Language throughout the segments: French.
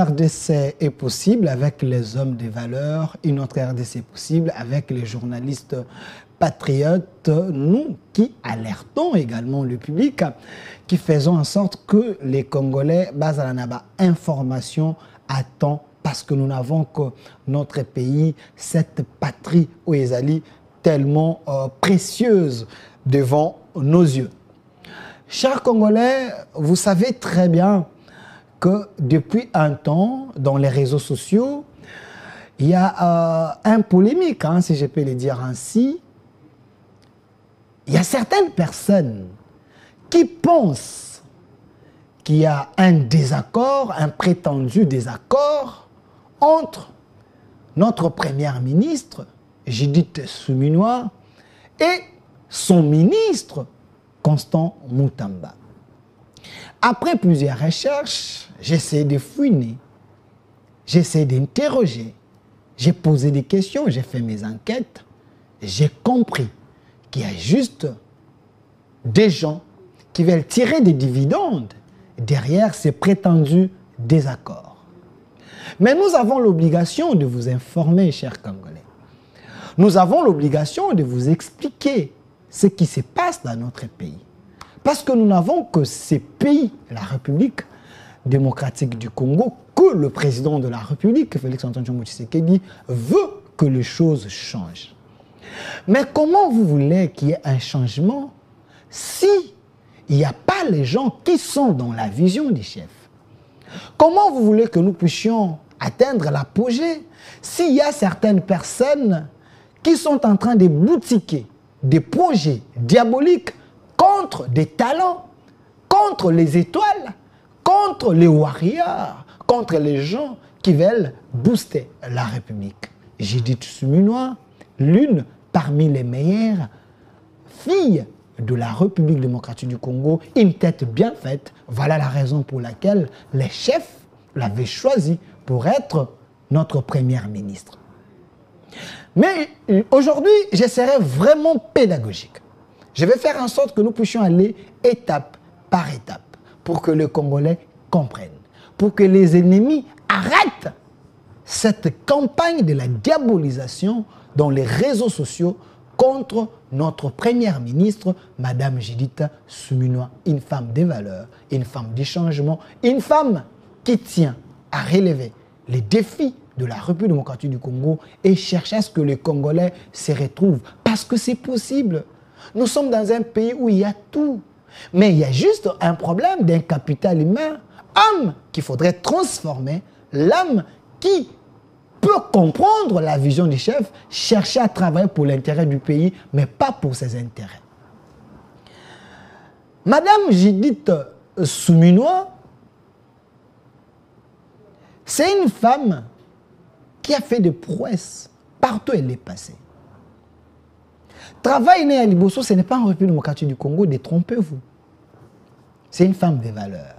RDC est possible avec les hommes de valeur, une autre RDC est possible avec les journalistes patriotes, nous qui alertons également le public, qui faisons en sorte que les Congolais basent à la information à temps, parce que nous n'avons que notre pays, cette patrie Oezali, tellement précieuse devant nos yeux. Chers Congolais, vous savez très bien que depuis un temps, dans les réseaux sociaux, il y a un polémique, hein, si je peux le dire ainsi. Il y a certaines personnes qui pensent qu'il y a un désaccord, un prétendu désaccord entre notre première ministre, Judith Suminwa, et son ministre, Constant Mutamba. Après plusieurs recherches, j'essaie de fouiner, j'essaie d'interroger, j'ai posé des questions, j'ai fait mes enquêtes, j'ai compris qu'il y a juste des gens qui veulent tirer des dividendes derrière ces prétendus désaccords. Mais nous avons l'obligation de vous informer, chers Congolais. Nous avons l'obligation de vous expliquer ce qui se passe dans notre pays. Parce que nous n'avons que ces pays, la République démocratique du Congo, que le président de la République, Félix-Antoine Tshisekedi, veut que les choses changent. Mais comment vous voulez qu'il y ait un changement si il n'y a pas les gens qui sont dans la vision des chefs? Comment vous voulez que nous puissions atteindre l'apogée s'il y a certaines personnes qui sont en train de boutiquer des projets diaboliques contre des talents, contre les étoiles, contre les warriors, contre les gens qui veulent booster la République? Judith Suminwa, l'une parmi les meilleures filles de la République démocratique du Congo, une tête bien faite. Voilà la raison pour laquelle les chefs l'avaient choisie pour être notre première ministre. Mais aujourd'hui, je serai vraiment pédagogique. Je vais faire en sorte que nous puissions aller étape par étape pour que les Congolais comprennent, pour que les ennemis arrêtent cette campagne de la diabolisation dans les réseaux sociaux contre notre première ministre, Madame Judith Suminwa, une femme des valeurs, une femme du changement, une femme qui tient à relever les défis de la République démocratique du Congo et chercher à ce que les Congolais se retrouvent. Parce que c'est possible. Nous sommes dans un pays où il y a tout. Mais il y a juste un problème d'un capital humain, homme qu'il faudrait transformer, l'homme qui peut comprendre la vision du chef, chercher à travailler pour l'intérêt du pays, mais pas pour ses intérêts. Madame Judith Suminwa, c'est une femme qui a fait des prouesses partout où elle est passée. Travail né à Liboso, ce n'est pas en République démocratique du Congo, détrompez-vous. C'est une femme de valeur.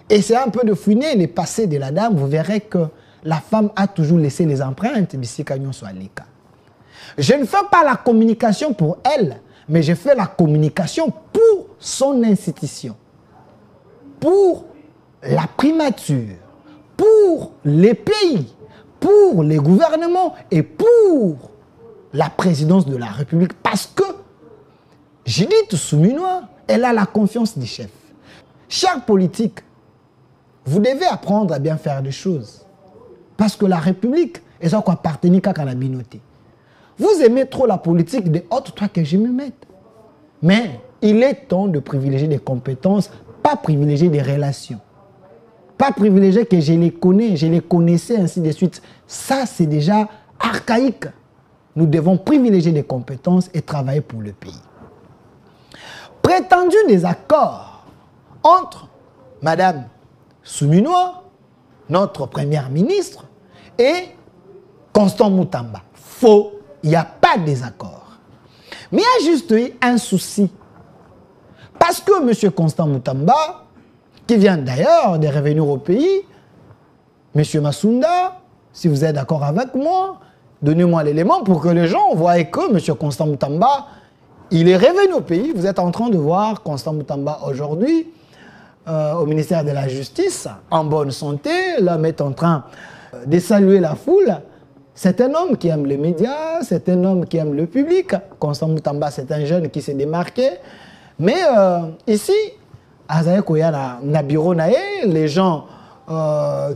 Et c'est un peu de fouiner les passés de la dame, vous verrez que la femme a toujours laissé les empreintes. Je ne fais pas la communication pour elle, mais je fais la communication pour son institution, pour la primature, pour les pays, pour les gouvernements et pour la présidence de la République. Parce que Judith Suminwa, elle a la confiance du chef. Chers politiques, vous devez apprendre à bien faire des choses. Parce que la République, est ça qu'on appartenait qu'à la minorité. Vous aimez trop la politique de autre toi que je me mette. Mais il est temps de privilégier des compétences, pas privilégier des relations. Pas privilégier que je les connais, je les connaissais, ainsi de suite. Ça, c'est déjà archaïque. Nous devons privilégier des compétences et travailler pour le pays. Prétendu désaccord entre Madame Suminwa, notre première ministre, et Constant Mutamba. Faux, il n'y a pas de désaccord. Mais il y a juste eu un souci. Parce que M. Constant Mutamba, qui vient d'ailleurs de revenir au pays, M. Massounda, si vous êtes d'accord avec moi, donnez-moi l'élément pour que les gens voient que M. Constant Mutamba, il est revenu au pays. Vous êtes en train de voir Constant Mutamba aujourd'hui au ministère de la Justice, en bonne santé. L'homme est en train de saluer la foule. C'est un homme qui aime les médias, c'est un homme qui aime le public. Constant Moutamba, c'est un jeune qui s'est démarqué. Mais ici, les gens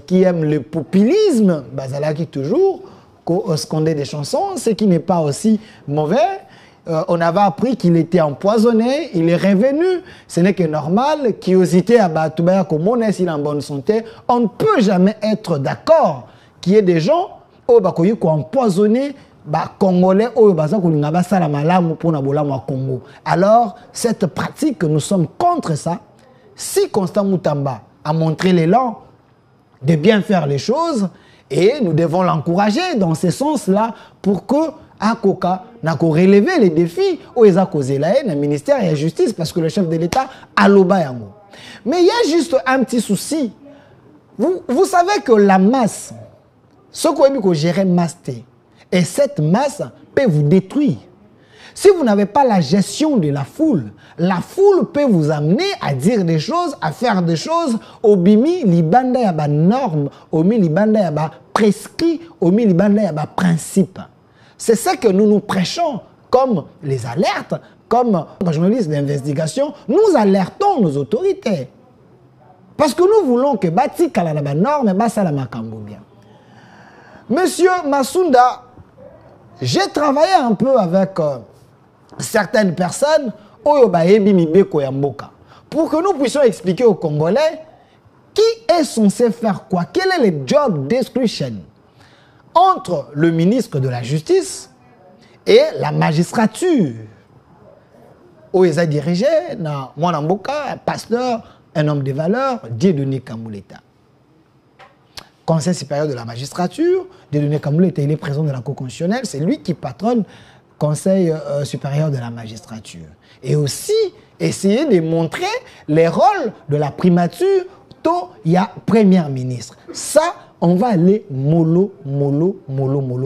qui aiment le populisme, qui toujours scander des chansons, ce qui n'est pas aussi mauvais. On avait appris qu'il était empoisonné, il est revenu. Ce n'est que normal. Curiosité à Batubaya Komone, s'il est en bonne santé. On ne peut jamais être d'accord qu'il y ait des gens qui ont empoisonné les Congolais qui ont Congo. Alors, cette pratique, nous sommes contre ça. Si Constant Moutamba a montré l'élan de bien faire les choses, et nous devons l'encourager dans ce sens-là pour que Akoka n'a qu'à relever les défis où ils ont causé la haine, le ministère et la justice, parce que le chef de l'État a l'obayango. Mais il y a juste un petit souci. Vous savez que la masse, ce qu'on peut gérer masse, et cette masse peut vous détruire. Si vous n'avez pas la gestion de la foule peut vous amener à dire des choses, à faire des choses. Au bimi, libanda ya ba norme, au mi libanda ya ba prescrit, au mi libanda ya ba principe. C'est ça que nous prêchons comme les alertes, comme journalistes d'investigation. Nous alertons nos autorités. Parce que nous voulons que Bati Kalanaba norme et Basala Makambo bien. Monsieur Massounda, j'ai travaillé un peu avec certaines personnes pour que nous puissions expliquer aux Congolais qui est censé faire quoi, quel est le job description entre le ministre de la Justice et la magistrature. Où ils ont dirigé, un pasteur, un homme de valeur, Dieudonné Kambouleta. Conseil supérieur de la magistrature, Dieudonné Kambouleta, il est président de la Cour constitutionnelle, c'est lui qui patronne Conseil supérieur de la magistrature. Et aussi, essayer de montrer les rôles de la primature, il y a premier ministre. Ça, on va aller mollo,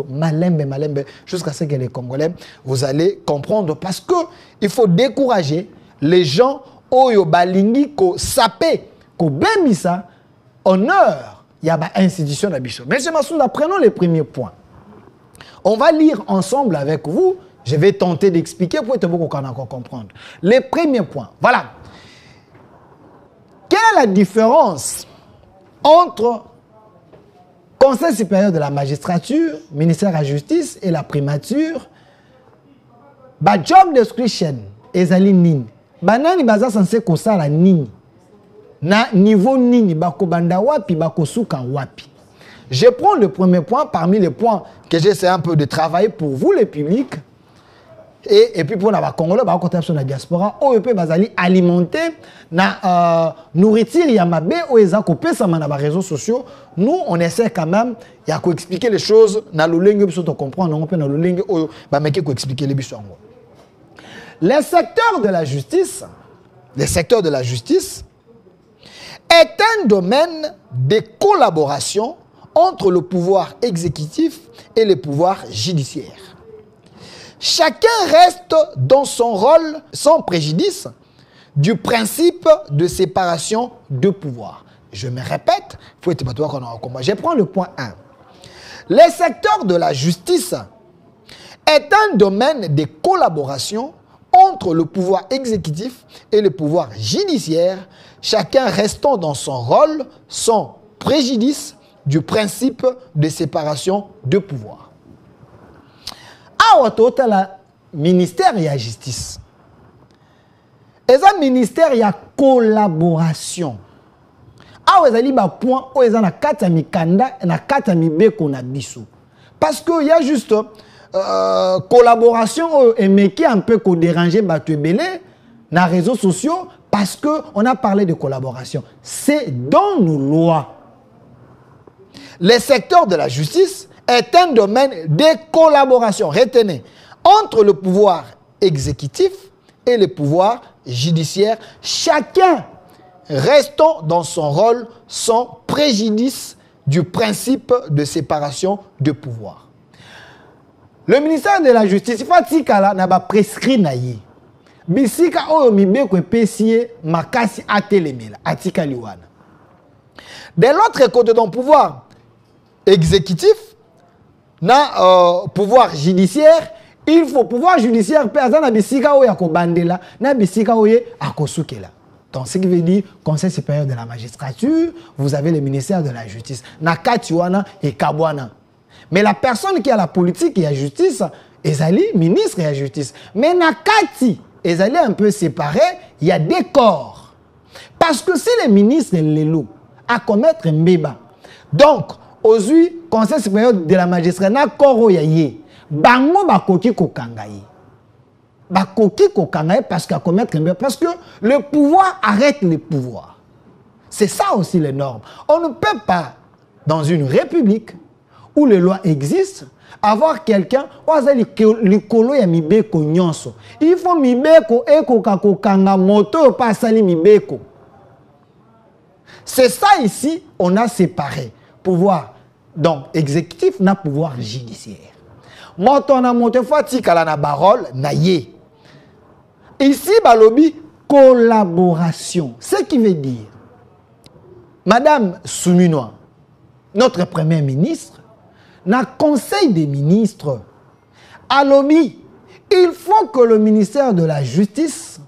malembe, jusqu'à ce que les Congolais, vous allez comprendre. Parce que il faut décourager les gens, oyo balingi, ko sapé, ko bemisa, honneur, il y a une institution d'habitude. Monsieur Massounda, prenons les premiers points. On va lire ensemble avec vous. Je vais tenter d'expliquer pour être beaucoup encore comprendre. Les premiers points. Voilà. Quelle est la différence entre Conseil supérieur de la magistrature, ministère de la justice et la primature? Job description, ezali nini. Banani baza censé kosala nini. Na niveau nini, bako banda wapi, bako suka wapi. Je prends le premier point parmi les points que j'essaie un peu de travailler pour vous, les publics. Et puis pour les Congolais, sur la diaspora, on peut alimenter la nourriture yamabe ou les accoupés sur les réseaux sociaux. Nous, on essaie quand même d'expliquer les choses dans le langue pour comprendre. On peut dans le langue expliquer les choses. Le secteur de la justice est un domaine de collaboration entre le pouvoir exécutif et le pouvoir judiciaire. Chacun reste dans son rôle sans préjudice du principe de séparation de pouvoir. Je me répète, faut être battu qu'on a un combat. Je prends le point 1. Le secteur de la justice est un domaine de collaboration entre le pouvoir exécutif et le pouvoir judiciaire, chacun restant dans son rôle sans préjudice du principe de séparation de pouvoir. À la ministère de la justice. Et ça, ministère, il y a collaboration. Ah, vous avez un point où ils ont na kata mikanda na kata mibeko na biso. Parce qu'il y a juste collaboration et qui un peu qu'on déranger batubélé na réseaux sociaux parce que on a parlé de collaboration. C'est dans nos lois. Le secteur de la justice est un domaine de collaboration, retenez, entre le pouvoir exécutif et le pouvoir judiciaire, chacun restant dans son rôle sans préjudice du principe de séparation de pouvoir. Le ministère de la Justice, il faut n'a pas prescrit naïe. bisika oyo mibeko epesi makasi atelemela atika liwana. De l'autre côté, dans le pouvoir exécutif, na pouvoir judiciaire, il faut pouvoir judiciaire na bisika oyo akobandela na bisika oyo akosukela. Donc ce qui veut dire Conseil supérieur de la magistrature, vous avez le ministère de la justice. Na katiwana et kabwana. Mais la personne qui a la politique et la justice, ezali ministre et la justice. Mais na kati, ezali un peu séparé, il y a des corps. Parce que si le ministre est l'élo à commettre un béba, donc aujourd'hui Conseil supérieur de la magistrature na koro yaye. Bango bakoki kokangaye. Bakoki kokangaye parce qu'à commettre un bien. Parce que le pouvoir arrête le pouvoir. C'est ça aussi les normes. On ne peut pas, dans une république où les lois existent, avoir quelqu'un, il faut mibeko eko kakokanga moto pas sali mibeko. C'est ça ici, on a séparé. Pouvoir donc exécutif n'a pouvoir judiciaire. Motona motefa tikala na barole na ye. Ici balobi collaboration. Ce qui veut dire Madame Souminois, notre premier ministre, na conseil des ministres alobi, il faut que le ministère de la justice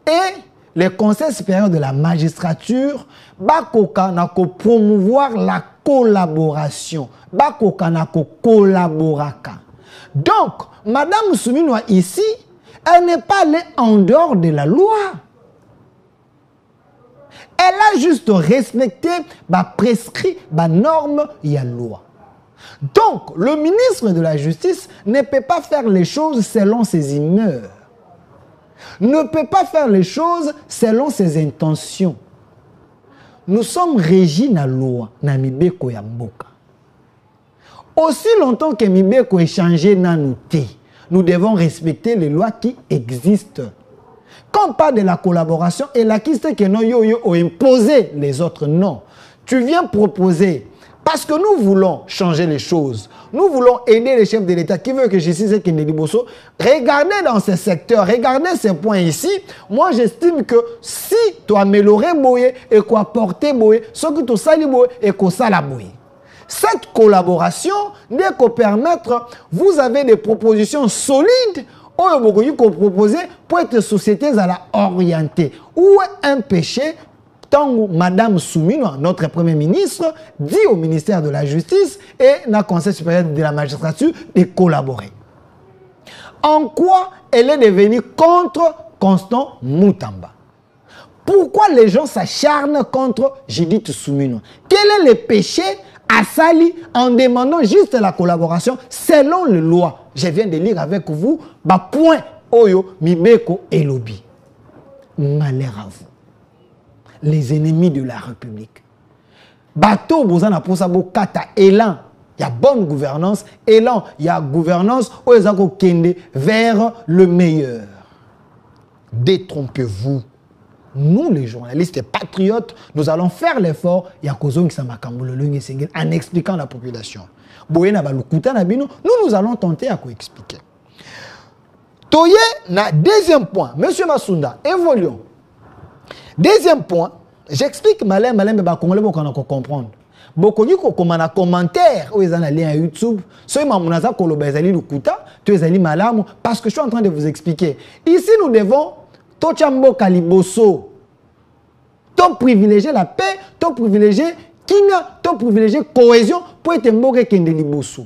et le conseil supérieur de la magistrature bakoka na ko promouvoir la collaboration. Bakoka na ko collaboraka. Donc, Madame Souminois ici, elle n'est pas allée en dehors de la loi. Elle a juste respecté, prescrit, norme, il y a loi. Donc, le ministre de la Justice ne peut pas faire les choses selon ses humeurs. Ne peut pas faire les choses selon ses intentions. Nous sommes régis na loi, na mibeko ya mboka. Aussi longtemps que Mibeko est changé nanouté, nous devons respecter les lois qui existent. Quand on parle de la collaboration, et la question que nous avons imposé les autres, non. Tu viens proposer, parce que nous voulons changer les choses. Nous voulons aider les chefs de l'État qui veulent que justice et Kennedy Bosso. Regardez dans ces secteurs, regardez ces points ici. Moi, j'estime que si tu améliorer Boye et qu'on apporter Boye, ce que tu sali Boye et qu'on sala Boye. Cette collaboration n'est qu'au permettre, vous avez des propositions solides qu'on propose pour être sociétés à la orientée. Où est un péché, tant que Madame Souminois, notre Premier ministre, dit au ministère de la Justice et au Conseil supérieur de la magistrature de collaborer. En quoi elle est devenue contre Constant Moutamba? Pourquoi les gens s'acharnent contre Judith Souminois? Quel est le péché à Sali en demandant juste la collaboration selon les lois? Je viens de lire avec vous, point Oyo, Mibeko et Lobby. Malheur à vous, les ennemis de la République. Bateau, Bozana Posabo, Kata, élan, il y a bonne gouvernance, élan, il y a gouvernance, Oezako Kende, vers le meilleur. Détrompez-vous. Nous, les journalistes et patriotes, nous allons faire l'effort en expliquant la population. Nous allons tenter à expliquer. Toye, na deuxième point, Monsieur Masunda, évoluons. Deuxième point, j'explique malin, Congolais, pour qu'on comprendre. Beaucoup de commentaires, où ils ont un lien à YouTube, ceux qui ont koloba lukuta, tu es malam, parce que je suis en train de vous expliquer. Ici, nous devons Tochambo Kaliboso. Ton privilégié la paix, ton privilégié Kimia, ton privilégié cohésion pour être mboke Kendeli Bosso.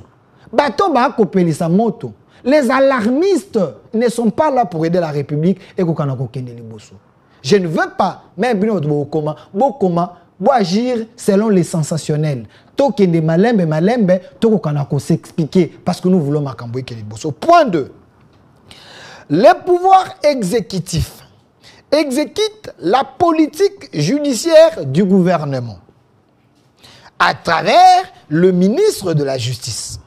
Bato ba kopelisa moto. Les alarmistes ne sont pas là pour aider la République et kokanako Kendeli Bosso. Je ne veux pas, mais Bokoma, agir selon les sensationnels. Tokende malembe, toko kanako s'expliquer parce que nous voulons Makambo Kendeli Bosso. Point 2. Les pouvoirs exécutifs exécutent la politique judiciaire du gouvernement à travers le ministre de la Justice.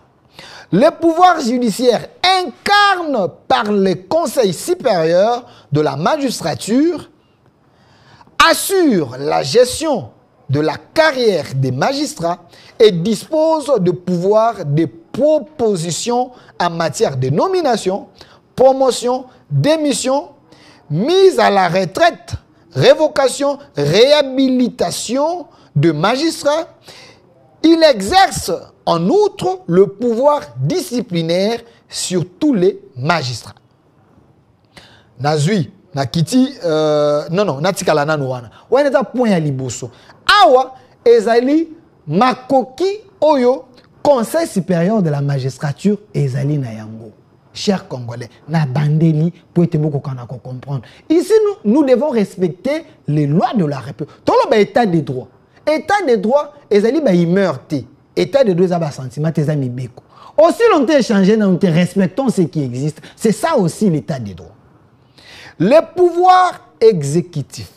Les pouvoirs judiciaires incarnés par le Conseil supérieur de la magistrature assurent la gestion de la carrière des magistrats et disposent de pouvoirs de proposition en matière de nomination, promotion, démission, mise à la retraite, révocation, réhabilitation de magistrats. Il exerce en outre le pouvoir disciplinaire sur tous les magistrats. Nazui, nakiti, non, natikala nanouana. Ouane ta point ya liboso. Awa, ezali makoki oyo, Conseil supérieur de la magistrature, ezali na yango. Chers Congolais, na bandeli, pour être beaucoup comprendre. Ici, nous devons respecter les lois de la République. Tout le état de droit. État de droit, ezali ba immeuté. État de droit, ezali sentiment, ezali beko. Aussi longtemps échangé, nous respectons ce qui existe. C'est ça aussi l'état de droit. Le pouvoir exécutif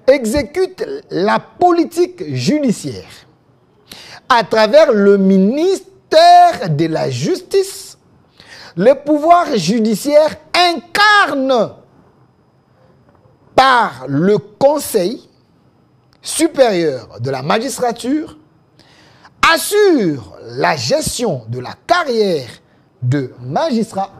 exécute la politique judiciaire à travers le ministère de la Justice. Le pouvoir judiciaire incarne par le Conseil supérieur de la magistrature, assure la gestion de la carrière de magistrat.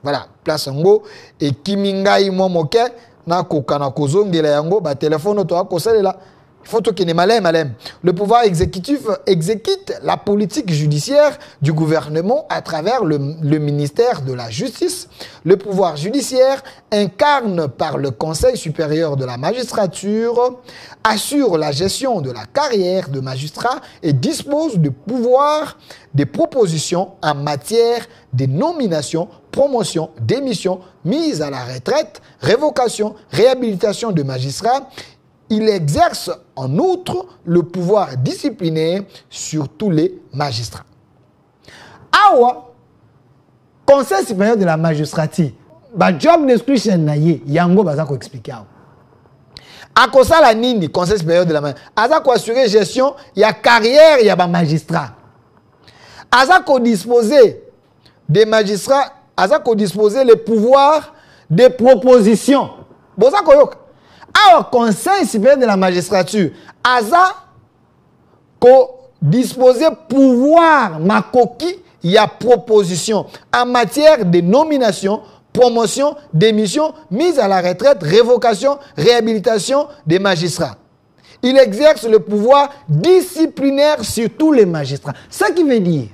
Voilà, place ngo et kimingai momoke na kokana kozongela yango ba téléphone to akosalela. Il faut qu'il y ait malem. Le pouvoir exécutif exécute la politique judiciaire du gouvernement à travers le ministère de la Justice. Le pouvoir judiciaire incarne par le Conseil supérieur de la magistrature, assure la gestion de la carrière de magistrat et dispose du pouvoir des propositions en matière de nomination, promotion, démission, mise à la retraite, révocation, réhabilitation de magistrats. Il exerce en outre le pouvoir disciplinaire sur tous les magistrats. Awa, Conseil supérieur de la magistrature, ba job description na ye, yango baza ko expliquer. Akosa la nini, Conseil supérieur de la magistrature, aza ko assurer gestion ya carrière ya ba magistrat. Aza ko disposer des magistrats, aza ko disposer les pouvoirs de proposition. Boza ko yok. Alors, Conseil supérieur de la magistrature, Aza ko disposer pouvoir makoki ya proposition en matière de nomination, promotion, démission, mise à la retraite, révocation, réhabilitation des magistrats. Il exerce le pouvoir disciplinaire sur tous les magistrats. Ce qui veut dire,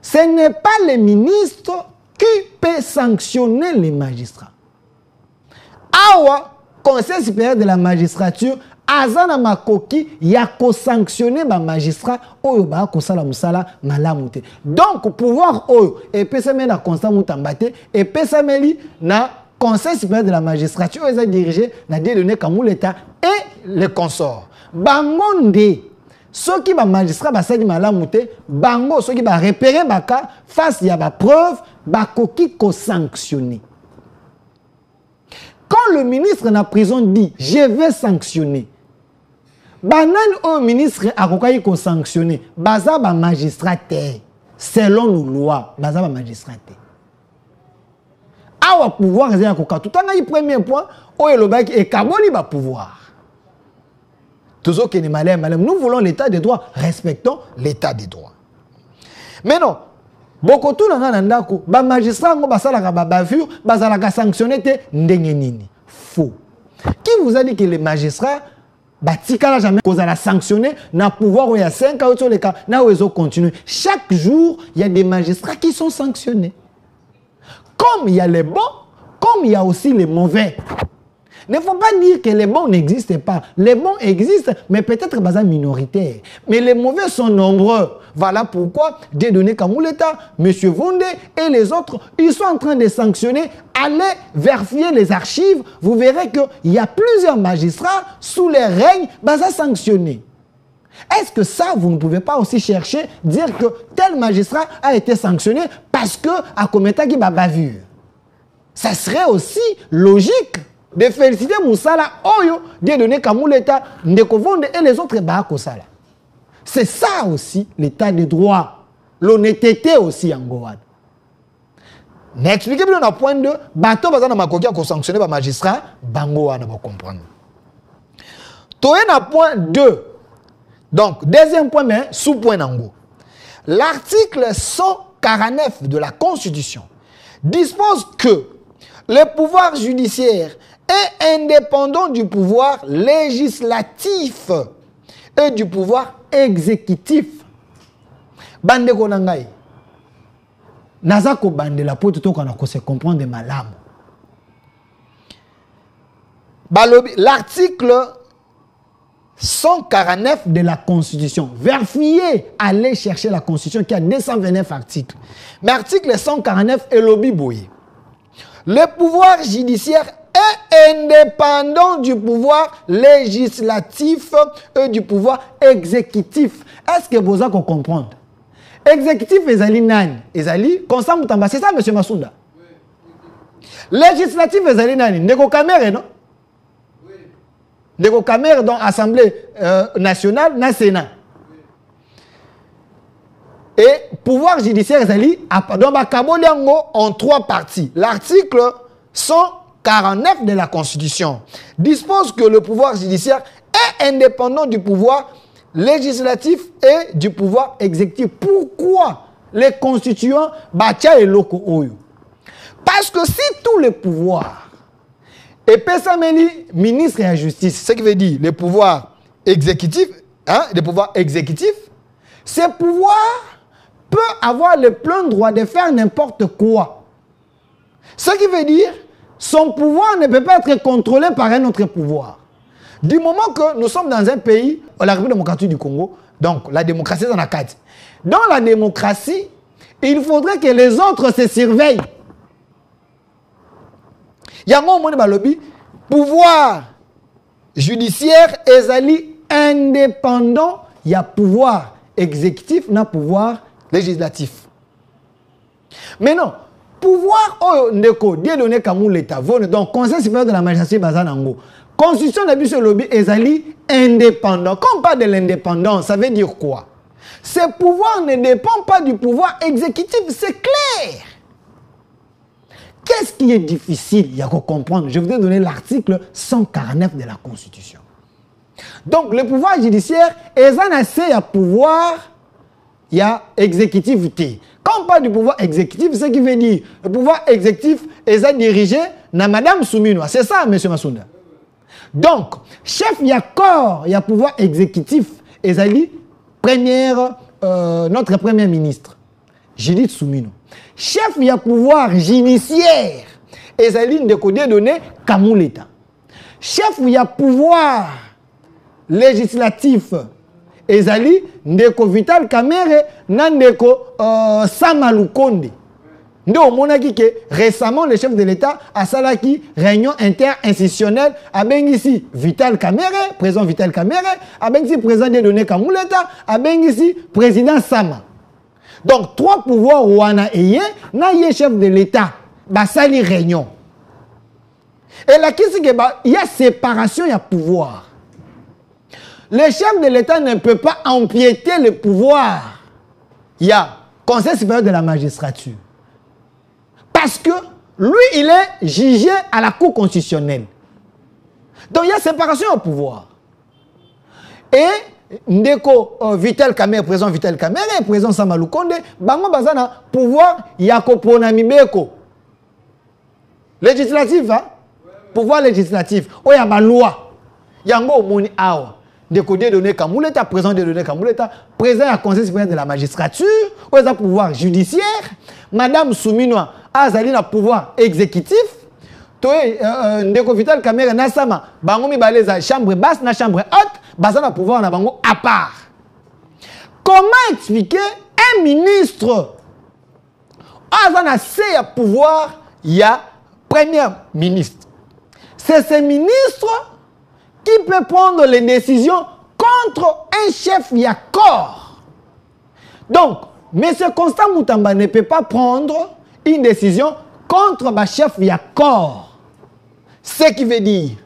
ce n'est pas le ministre qui peut sanctionner les magistrats. Awa, Conseil supérieur de la magistrature, azana makoki ya ko sanctionner ba magistrat oyo ba ko sala musala malamu te. Donc pouvoir oyo et pesameli na constat mutambate et pesameli na Conseil supérieur de la magistrature oyo dirigé na Dieudonné Kamuleta et les consorts. Bangonde soki ba magistrat ba sali malamu te, bango soki ba repérer baka face ya ba preuve ba koki ko sanctionner. Quand le ministre na prison dit « Je vais sanctionner », banan au ministre a ko sanctionner, baza ba magistrat selon nos lois, baza ba magistrat. Awa pouvoir ezali ko tout tanga yi premier point oyo lobaki e kaboli ba pouvoir. Toujours que malem, nous voulons l'état de droit, respectons l'état de droit. Mais non, beaucoup tout ndako ba magistrat ngo basalaka ba bavure bazalaka sanctionner te ndenge nini. Faux. Qui vous a dit que les magistrats batikala jamais kozala sanctionner na pouvoir où il y a 5 ans sur les cas na ozo continuer. Chaque jour, il y a des magistrats qui sont sanctionnés. Comme il y a les bons, comme il y a aussi les mauvais. Il ne faut pas dire que les bons n'existent pas. Les bons existent, mais peut-être bazar minoritaire. Mais les mauvais sont nombreux. Voilà pourquoi Dieudonné Kamuleta, M. Vondé et les autres, ils sont en train de sanctionner. Allez vérifier les archives, vous verrez qu'il y a plusieurs magistrats sous les règnes bazar sanctionnés. Est-ce que ça, vous ne pouvez pas aussi chercher, dire que tel magistrat a été sanctionné parce que a commis qui bavure? Ça serait aussi logique de féliciter Moussala, Oyo, Dieudonné Kamuleta, Ndeko Vondé et les autres Bakosala. C'est ça aussi l'état de droit, l'honnêteté aussi en Goad. N'expliquez bien au point de bateau bazana makoki a sanctionné par magistrat, bango wana va comprendre. Toye na point 2. Donc deuxième point mais sous point nango. L'article 149 de la Constitution dispose que le pouvoir judiciaire est indépendant du pouvoir législatif et du pouvoir exécutif. Bande konangai. Naza ko bande la poto to kana ko se comprendre malamu. L'article 149 de la Constitution. Vérifiez, allez chercher la Constitution qui a 229 articles. Mais article 149 est lobby boye. Le pouvoir judiciaire est indépendant du pouvoir législatif et du pouvoir exécutif. Est-ce que vous avez compris? Exécutif ezali nani? Ezali Constant Moutamba. C'est ça, M. Massounda? Législatif ezali nani? Ndeko Kamere, non? Ndeko Kamere dans l'Assemblée nationale, na Sénat. Et pouvoir judiciaire ezali dans Bakaboliango en 3 parties. L'article 149 de la Constitution dispose que le pouvoir judiciaire est indépendant du pouvoir législatif et du pouvoir exécutif. Pourquoi les constituants batia et loko oyo? Parce que si tous les pouvoirs et Pessameli, ministre de la justice, ce qui veut dire les pouvoirs exécutifs, ces pouvoirs peuvent avoir le plein droit de faire n'importe quoi. Ce qui veut dire son pouvoir ne peut pas être contrôlé par un autre pouvoir. Du moment que nous sommes dans un pays, la République démocratique du Congo, donc la démocratie est en Acadie. Dans la démocratie, il faudrait que les autres se surveillent. Il y a un lobby, pouvoir judiciaire ezali indépendant, il y a pouvoir exécutif, na pouvoir législatif. Mais non, pouvoir ndeko donné comme l'État, donc Conseil supérieur de la magistrature bazanango. Constitution de ce lobby ezali indépendant. Quand on parle de l'indépendance, ça veut dire quoi? Ce pouvoir ne dépend pas du pouvoir exécutif, c'est clair. Qu'est-ce qui est difficile? Il y a qu'à comprendre. Je vous ai donné l'article 149 de la Constitution. Donc, le pouvoir judiciaire est un assez à pouvoir, il y a exécutivité. Quand on parle du pouvoir exécutif, ce qui veut dire le pouvoir exécutif est dirigé par Madame Souminoa. C'est ça, M. Massounda. Donc, chef, il y a corps, il y a pouvoir exécutif. Ezali, notre premier ministre, Judith Soumino. Chef, il y a pouvoir judiciaire. Ezali, ndeko donné, Kamou l'État. Chef, il y a pouvoir législatif. Ezali, ndeko Vital Kamerhe, ndeko Sama Lukonde. Récemment, le chef de l'État a salaki réunion inter-institutionnelle à Bengisi Vital Kamerhe, président Vital Kamerhe, à Bengisi président de données Kamouleta, à Bengisi président Sama. Donc, 3 pouvoirs ouana et na chef de l'État, basali réunion. Et là, il y a séparation, il y a pouvoir. Le chef de l'État ne peut pas empiéter le pouvoir. Il y a Conseil supérieur de la magistrature. Parce que lui, il est jugé à la Cour constitutionnelle. Donc, il y a séparation au pouvoir. Et Ndeko Vital Kamerhe, président Vital Kamerhe, président Sama Lukonde, bango bazana pouvoir yakopona mibeko. Législatif, hein? Pouvoir législatif. Oh, il y a ma loi. Yango omoni awa. Ndeko de donner Kamouleta, président de donner Kamouleta, président à Conseil supérieur de la magistrature, ou il y a pouvoir judiciaire. Madame Souminoa azali na pouvoir exécutif. Ndeko Vital Kamerhe na Sama, bango mibale za chambre basse na chambre haute, bazana pouvoir na bango à part. Comment expliquer un ministre azana se pouvoir, il y a premier ministre. C'est ce ministre qui peut prendre les décisions contre un chef, il y a corps. Donc, M. Constant Moutamba ne peut pas prendre une décision contre ma chef, il y a corps. Ce qui veut dire,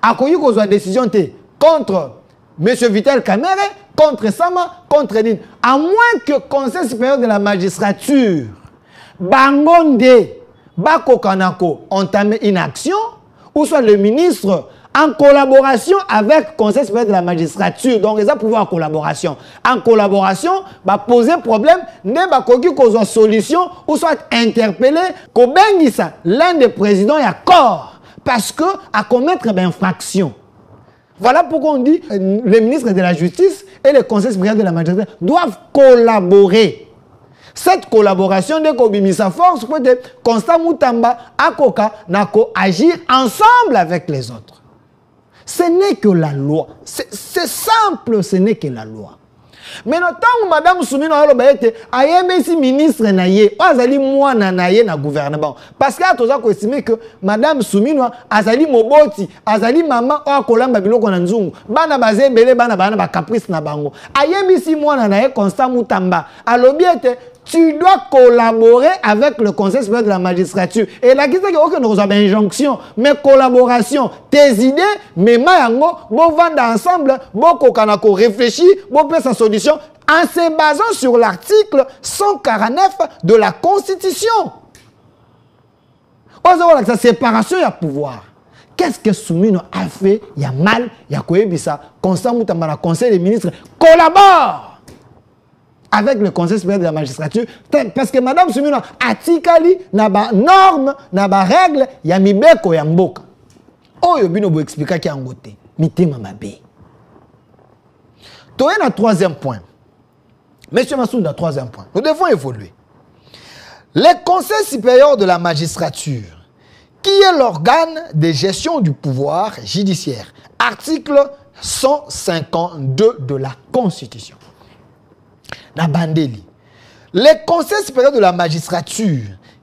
à quoi il y a une décision contre M. Vital Kamerhe, contre Sama, contre Nid. À moins que le Conseil supérieur de la magistrature, Bangonde, Bako Kanako, entame une action, ou soit le ministre en collaboration avec le Conseil supérieur de la magistrature. Donc, ils ont pouvoir en collaboration. En collaboration, bah, poser problème, ne ba koki kozo solution, ou soit interpeller, ko bengisa l'un des présidents est accord, parce que à commettre une infraction. Voilà pourquoi on dit les ministres de la Justice et le Conseil supérieur de la magistrature doivent collaborer. Cette collaboration de Kobimisa Force peut être Constant Moutamba, Akoka, Nako, agir ensemble avec les autres. Ce n'est que la loi. C'est simple, ce n'est que la loi. Mais tant Madame Soumino a aimé ministre naïe, azali moi naïe na gouvernement. Parce que tu as estimé que Madame Soumino azali moboti, azali maman o kolamba biloko na nzungu. Bana bazé belé bana ba caprice na bango. Ayemi si moi naïe Constant Moutamba. Alobi ete tu dois collaborer avec le Conseil supérieur de la magistrature. Et la question est que nous avons une injonction, mais collaboration. Tes idées, mais mayango, bon vendre ensemble, bon kokanako réfléchir, bon faire sa solution, en se basant sur l'article 149 de la Constitution. On a la séparation, il y a pouvoir. Qu'est-ce que Soumino a fait? Il y a mal, il y a quoi ça. Constant Moutamba, Conseil des ministres, collabore avec le Conseil supérieur de la magistrature, parce que Madame Soumino a tikali na ba norme, na ba règle, ya mibeko ya mboka. Oh yobino bo expliquer ki angote, mitema mabe. Toye na troisième point. Monsieur Massounda, troisième point. Nous devons évoluer. Le Conseil supérieur de la magistrature, qui est l'organe de gestion du pouvoir judiciaire, article 152 de la Constitution. Bandeli. Le Conseil supérieur de la magistrature,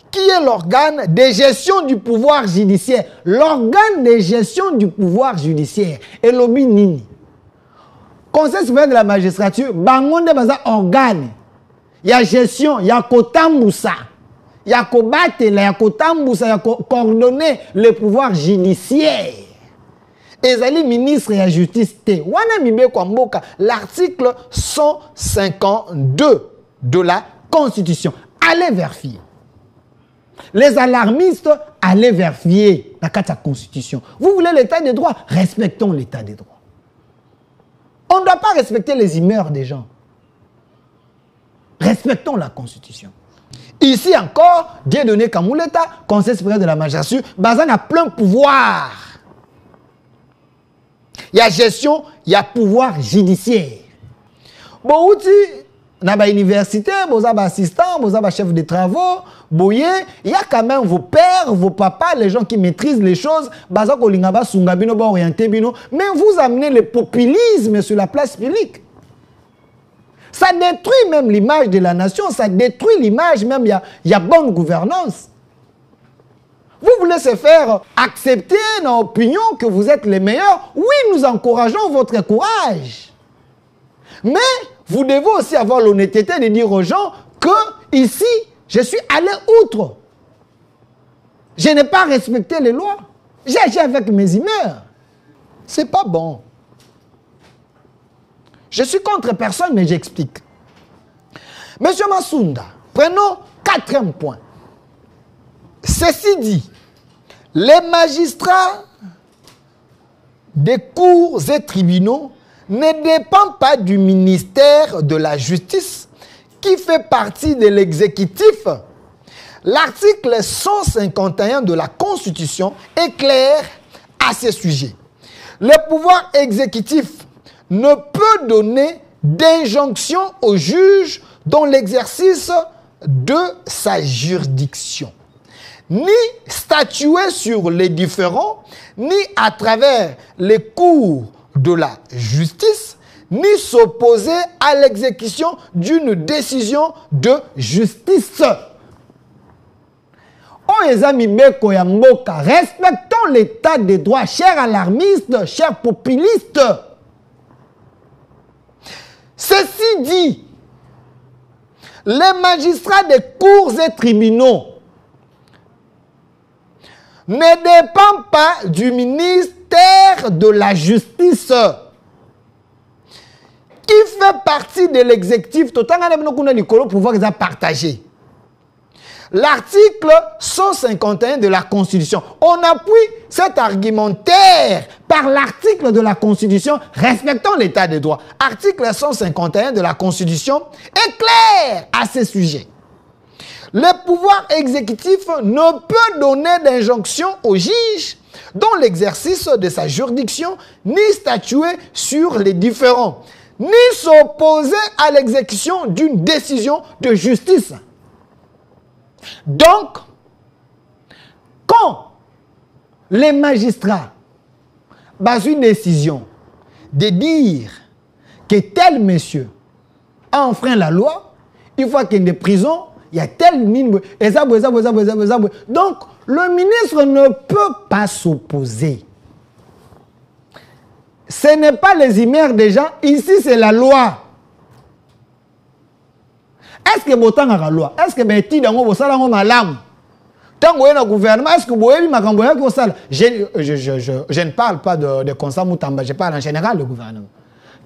qui est l'organe de gestion du pouvoir judiciaire, l'organe de gestion du pouvoir judiciaire, et l'obi nini. Conseil supérieur de la magistrature, bangonde baza organe, il y a gestion, il y a kotamboussa, il y a kobatela, il y a kotamboussa, il y a coordonner le pouvoir judiciaire. Ezali ministre de la justice te. Wana mibe kwa mboka l'article 152 de la Constitution. Allez vérifier. Les alarmistes, allez vérifier la Constitution. Vous voulez l'état de droit? Respectons l'état de droit. On ne doit pas respecter les humeurs des gens. Respectons la Constitution. Ici encore, Dieudonné Kamouleta, Conseil supérieur de la magistrature, Bazan a plein pouvoir. Il y a gestion, il y a pouvoir judiciaire. Bon, dans l'université, vous avez assistant, vous avez chef de travaux, il y a quand même vos pères, vos papas, les gens qui maîtrisent les choses, mais vous amenez le populisme sur la place publique. Ça détruit même l'image de la nation, ça détruit l'image même, il y a bonne gouvernance. Vous voulez se faire accepter dans l'opinion que vous êtes les meilleurs? Oui, nous encourageons votre courage. Mais vous devez aussi avoir l'honnêteté de dire aux gens que ici, je suis allé outre. Je n'ai pas respecté les lois. J'ai agi avec mes humeurs. C'est pas bon. Je suis contre personne, mais j'explique. Monsieur Massounda, prenons quatrième point. Ceci dit, les magistrats des cours et tribunaux ne dépendent pas du ministère de la Justice qui fait partie de l'exécutif. L'article 151 de la Constitution est clair à ce sujet. Le pouvoir exécutif ne peut donner d'injonction au juge dans l'exercice de sa juridiction, ni statuer sur les différends, ni à travers les cours de la justice, ni s'opposer à l'exécution d'une décision de justice. Oh, les amis, respectons l'état des droits, chers alarmistes, chers populistes. Ceci dit, les magistrats des cours et tribunaux ne dépendent pas du ministère de la Justice qui fait partie de l'exécutif. Tout le pouvoir partagé. l'article 151 de la Constitution. On appuie cet argumentaire par l'article de la Constitution respectant l'état de droit. Article 151 de la Constitution est clair à ce sujet. Le pouvoir exécutif ne peut donner d'injonction au juge dans l'exercice de sa juridiction, ni statuer sur les différends, ni s'opposer à l'exécution d'une décision de justice. Donc, quand les magistrats basent une décision de dire que tel monsieur a enfreint la loi, il faut qu'il y ait des prisons, il y a tel minimum. Donc, le ministre ne peut pas s'opposer. Ce n'est pas les humeurs des gens, ici c'est la loi. Est-ce que botan a la loi? Est-ce que beti dango bosala ngo malamu? Tango na gouvernement, est-ce que boyebi makambo ya ko sala? Je ne parle pas de Constant Moutamba, je parle en général du gouvernement.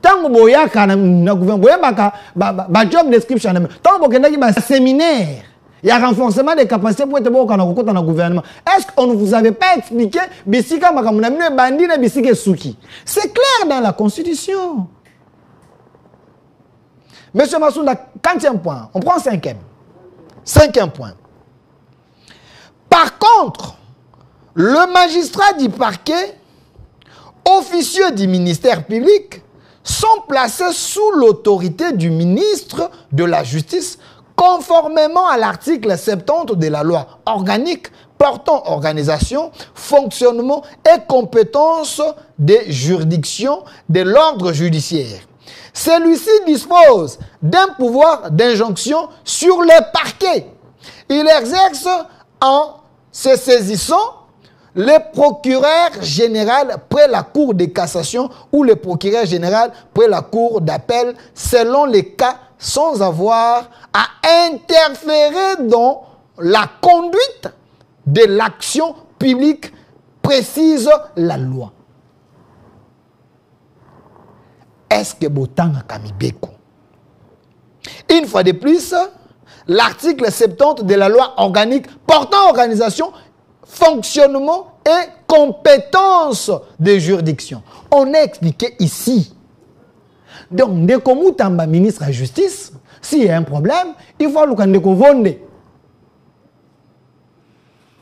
Tango boyaka na gouvernement, boyebaka ba job description. Tango bokendaki ba séminaire. Il y a renforcement des capacités pour être bon dans le gouvernement. Est-ce qu'on ne vous avait pas expliqué bisika makamuna mine bandi na bisike suki? C'est clair dans la Constitution. Monsieur Massounda, 40e point. On prend 5e. 5e point. Par contre, le magistrat du parquet, officieux du ministère public, sont placés sous l'autorité du ministre de la Justice, conformément à l'article 70 de la loi organique portant organisation, fonctionnement et compétences des juridictions de l'ordre judiciaire. Celui-ci dispose d'un pouvoir d'injonction sur les parquets. Il exerce en se saisissant le procureur général près la cour de cassation ou le procureur général près la cour d'appel selon les cas sans avoir à interférer dans la conduite de l'action publique, précise la loi. Est-ce que Botan a Kamibeko? Une fois de plus, l'article 70 de la loi organique portant organisation, fonctionnement et compétences de juridiction. On a expliqué ici. Donc, dès que Moutamba, ministre de la Justice, s'il y a un problème, il faut que nous vende.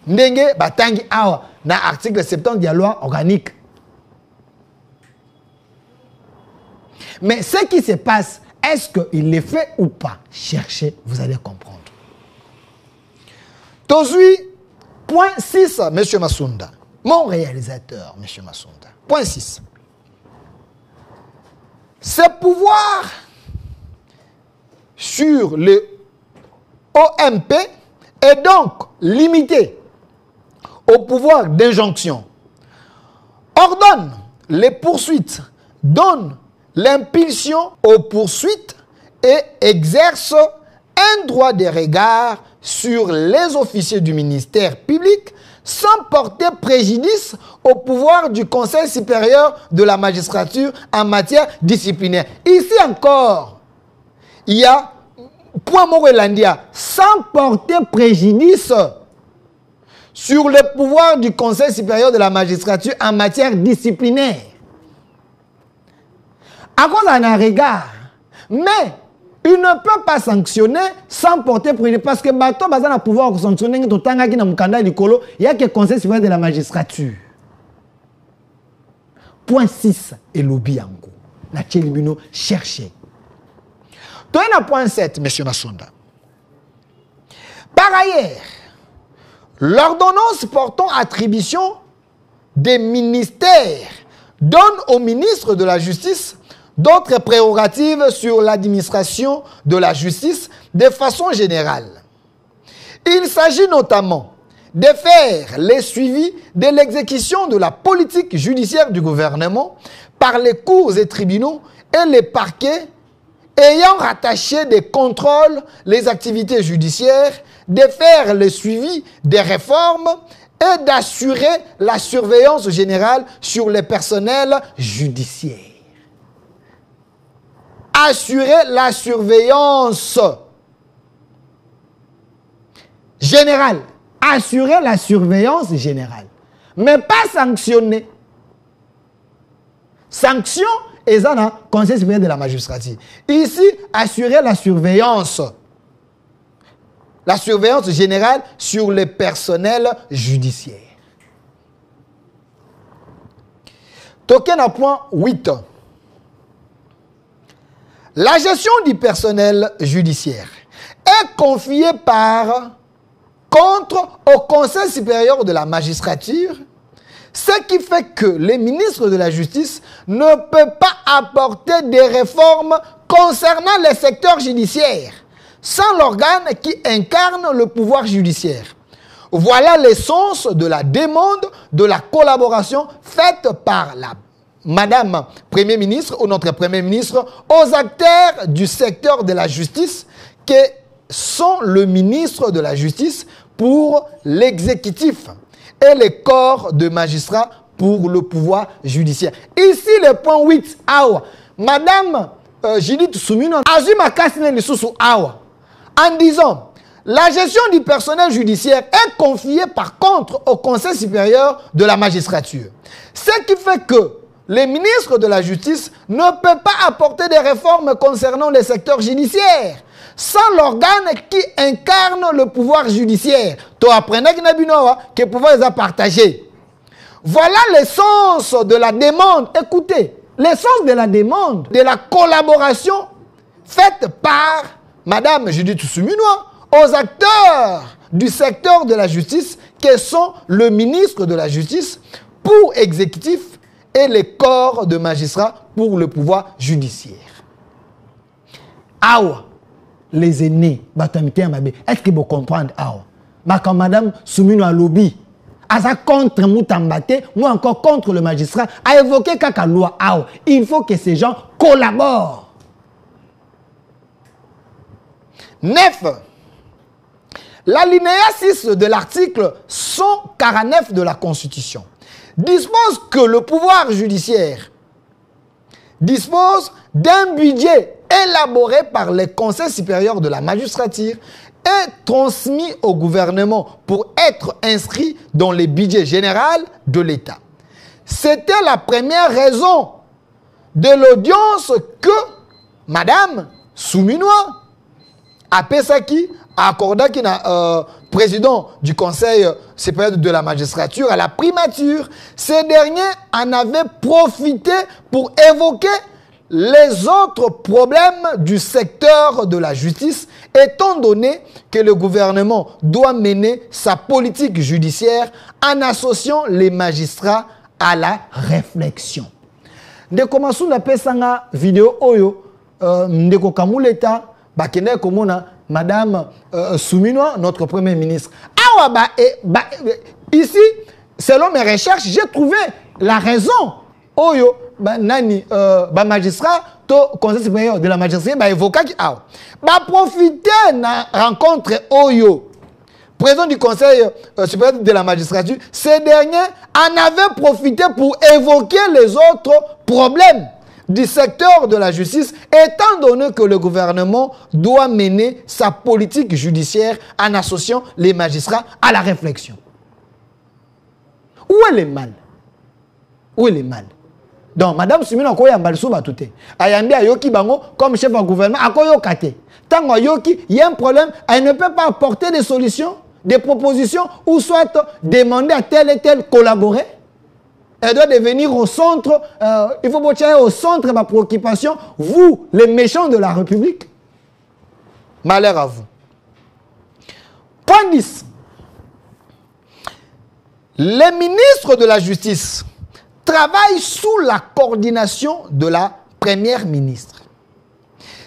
Ndenge batangi awa na article 70 de la loi organique. Mais ce qui se passe, est-ce qu'il le fait ou pas? Cherchez, vous allez comprendre. Tozui, point 6, M. Massounda. Mon réalisateur, M. Massounda. Point 6. Ce pouvoir sur le OMP est donc limité au pouvoir d'injonction. Ordonne les poursuites, donne l'impulsion aux poursuites et exerce un droit de regard sur les officiers du ministère public sans porter préjudice au pouvoir du Conseil supérieur de la magistrature en matière disciplinaire. Ici encore, il y a point Morelandia, sans porter préjudice sur le pouvoir du Conseil supérieur de la magistrature en matière disciplinaire. À cause d'un regard, mais il ne peut pas sanctionner sans porter préjudice. Parce que bateau a un pouvoir de sanctionner, il y a que le Conseil supérieur de la magistrature. Point 6, et lobby en gros. La Tchelibino cherchez. Point 7, M. Massounda. Par ailleurs, l'ordonnance portant attribution des ministères donne au ministre de la Justice d'autres prérogatives sur l'administration de la justice de façon générale. Il s'agit notamment de faire le suivi de l'exécution de la politique judiciaire du gouvernement par les cours et tribunaux et les parquets ayant rattaché des contrôles les activités judiciaires, de faire le suivi des réformes et d'assurer la surveillance générale sur les personnels judiciaires. Assurer la surveillance. générale. Assurer la surveillance générale. Mais pas sanctionner. Sanction, et ça, le Conseil supérieur de la magistrature. Ici, assurer la surveillance. La surveillance générale sur les personnels judiciaires. Token à point 8. La gestion du personnel judiciaire est confiée au Conseil supérieur de la magistrature, ce qui fait que les ministres de la justice ne peuvent pas apporter des réformes concernant les secteurs judiciaires sans l'organe qui incarne le pouvoir judiciaire. Voilà l'essence de la demande de la collaboration faite par la Madame Premier ministre ou notre Premier ministre aux acteurs du secteur de la justice qui sont le ministre de la justice pour l'exécutif et les corps de magistrats pour le pouvoir judiciaire. Ici, le point 8, awa. Madame Judith Soumino Azuma Kassine Lissousou awa. En disant, la gestion du personnel judiciaire est confiée par contre au Conseil supérieur de la magistrature. Ce qui fait que les ministres de la justice ne peuvent pas apporter des réformes concernant les secteurs judiciaires sans l'organe qui incarne le pouvoir judiciaire. Tu apprenais que le pouvoir les a partagés. Voilà l'essence de la demande. Écoutez, l'essence de la demande, de la collaboration faite par Madame Judith Souminois aux acteurs du secteur de la justice qui sont le ministre de la justice pour exécutif et les corps de magistrats pour le pouvoir judiciaire. Awa, les aînés, est-ce que vous comprenez Awa? Quand Madame Souminois lobby, Asa contre Moutambate, moi encore contre le magistrat, a évoqué Kaka loi Awa. Il faut que ces gens collaborent. 9. L'alinéa 6 de l'article 149 de la Constitution dispose que le pouvoir judiciaire dispose d'un budget élaboré par les conseils supérieurs de la magistrature et transmis au gouvernement pour être inscrit dans les budgets généraux de l'État. C'était la première raison de l'audience que Madame Souminois a Pesaki a accordé président du Conseil supérieur de la magistrature à la primature. Ces derniers en avaient profité pour évoquer les autres problèmes du secteur de la justice, étant donné que le gouvernement doit mener sa politique judiciaire en associant les magistrats à la réflexion. De commençons à faire une vidéo oyo de Kamuleta bakene komona Madame Souminois, notre Premier ministre. Ici, selon mes recherches, j'ai trouvé la raison. Oyo, nani, magistrat, to conseil supérieur de la magistrature, évoqué qui a. Profiter de la rencontre Oyo, président du conseil supérieur de la magistrature, ces derniers en avaient profité pour évoquer les autres problèmes du secteur de la justice, étant donné que le gouvernement doit mener sa politique judiciaire en associant les magistrats à la réflexion. Où est le mal? Où est le mal? Donc, Madame Souminois, comme chef de gouvernement, il y a un problème, elle ne peut pas apporter des solutions, des propositions, ou soit demander à tel et tel collaborer. Elle doit devenir au centre, il faut aller au centre de ma préoccupation, vous, les méchants de la République. Malheur à vous. Point 10. Les ministres de la justice travaillent sous la coordination de la première ministre.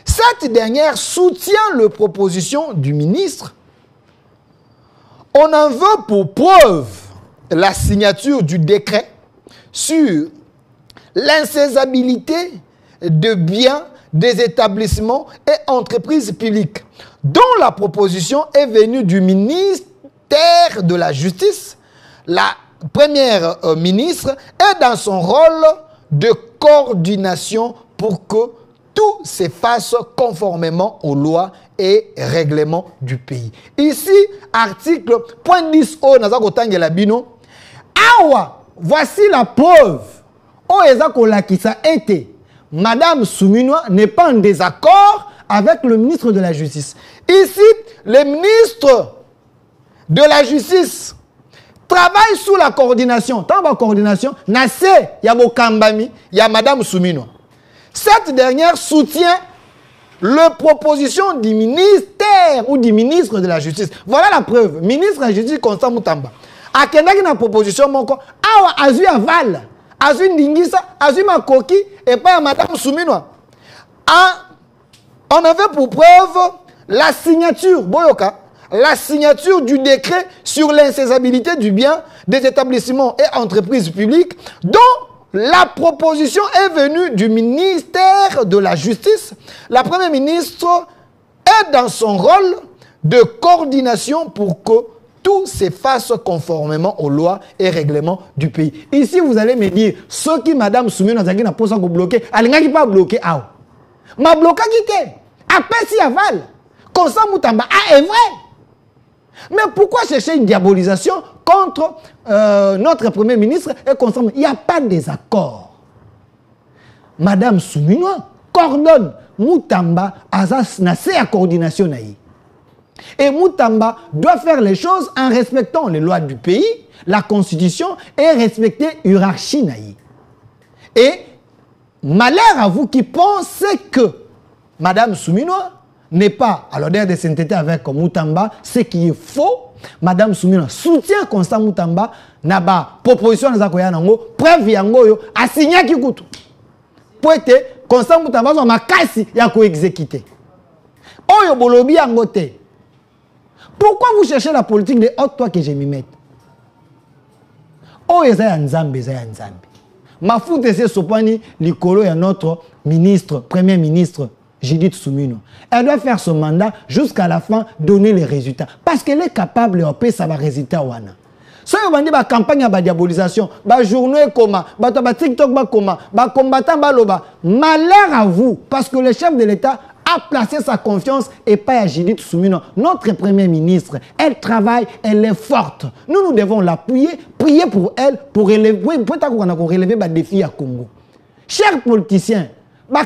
Cette dernière soutient les propositions du ministre. On en veut pour preuve la signature du décret sur l'insaisissabilité de biens des établissements et entreprises publiques, dont la proposition est venue du ministère de la Justice. La première ministre est dans son rôle de coordination pour que tout se fasse conformément aux lois et règlements du pays. Ici, article point 10 O Nazakotangela Bino. Awa, voici la preuve. O Ezakola qui ça été. Madame Souminois n'est pas en désaccord avec le ministre de la Justice. Ici, le ministre de la Justice travaille sous la coordination. Tant la coordination, Nassé, Yabo Kambami, y a Madame Souminois. Cette dernière soutient la proposition du ministère ou du ministre de la Justice. Voilà la preuve. Ministre de la Justice, Constant Moutamba. A Kendaki na proposition, moko, awa azu aval, azu ndingisa, azu makoki, et pas à Madame Souminois. On avait pour preuve la signature, Boyoka, la signature du décret sur l'insaisissabilité du bien des établissements et entreprises publiques dont la proposition est venue du ministère de la Justice. La Première ministre est dans son rôle de coordination pour que tout se fasse conformément aux lois et règlements du pays. Ici, vous allez me dire, ce qui Madame Souminois n'a pas bloqué, elle n'a pas bloqué. Ma bloqué qui était après si aval. Constant Moutamba, est vrai. Mais pourquoi chercher une diabolisation contre notre Premier ministre et Constant? Il n'y a pas de désaccord. Madame Souminois coordonne Moutamba à la coordination. Et Moutamba doit faire les choses en respectant les lois du pays, la constitution et respecter la hiérarchie. Et malheur à vous qui pensez que Madame Souminois n'est pas à l'ordre de sainteté avec Moutamba, ce qui est faux. Madame Souminois soutient Constant Moutamba, n'a pas proposition de preuve yango a signé qui coûte. Pour être Constant Moutamba soit ma casse ya ko exécuter. Oyo bolobi yangote. Pourquoi vous cherchez la politique de haute toi que je m'y mette? Oyo za nzambe za nzambe. Ma foute c'est sopani likolo ya notre ministre, premier ministre Judith Souminois. Elle doit faire son mandat jusqu'à la fin, donner les résultats. Parce qu'elle est capable de faire ça résultat. Si on dit la campagne de diabolisation, la journée comment, la TikTok comment, la combattant baloba, malheur à vous, parce que le chef de l'État a placé sa confiance et pas à Judith Souminois, notre premier ministre. Elle travaille, elle est forte. Nous devons l'appuyer, prier pour elle, pour relever les défis à Congo. Chers politiciens, en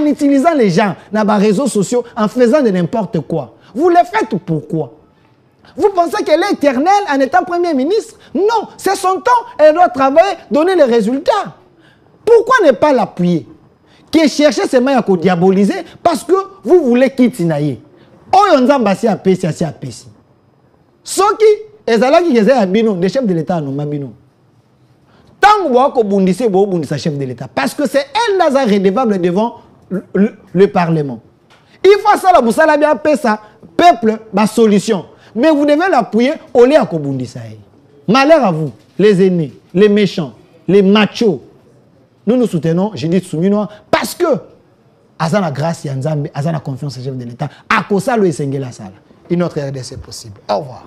utilisant les gens dans les réseaux sociaux, en faisant de n'importe quoi. Vous le faites pourquoi? Vous pensez qu'elle est éternelle en étant Premier ministre? Non, c'est son temps. Elle doit travailler, donner les résultats. Pourquoi ne pas l'appuyer? Qui cherche ces mains à diaboliser parce que vous voulez quitter Naye. Oyonzambasi a pesi a pesi. Soki, ezalaki geze a bino, des chefs de l'État non mabino. Tant que vous bondissez chef de l'État. Parce que c'est elle qui est redevable devant le Parlement. Il faut ça, la boussala bien ça, peuple, ma solution. Mais vous devez l'appuyer au lieu de bondissez. Malheur à vous, les aînés, les méchants, les machos. Nous soutenons Judith Souminois parce que Azana grâce à Nzambe, Azana confiance au chef de l'État. À cause de ça, le Sengela Sala. Une autre RDC possible. Au revoir.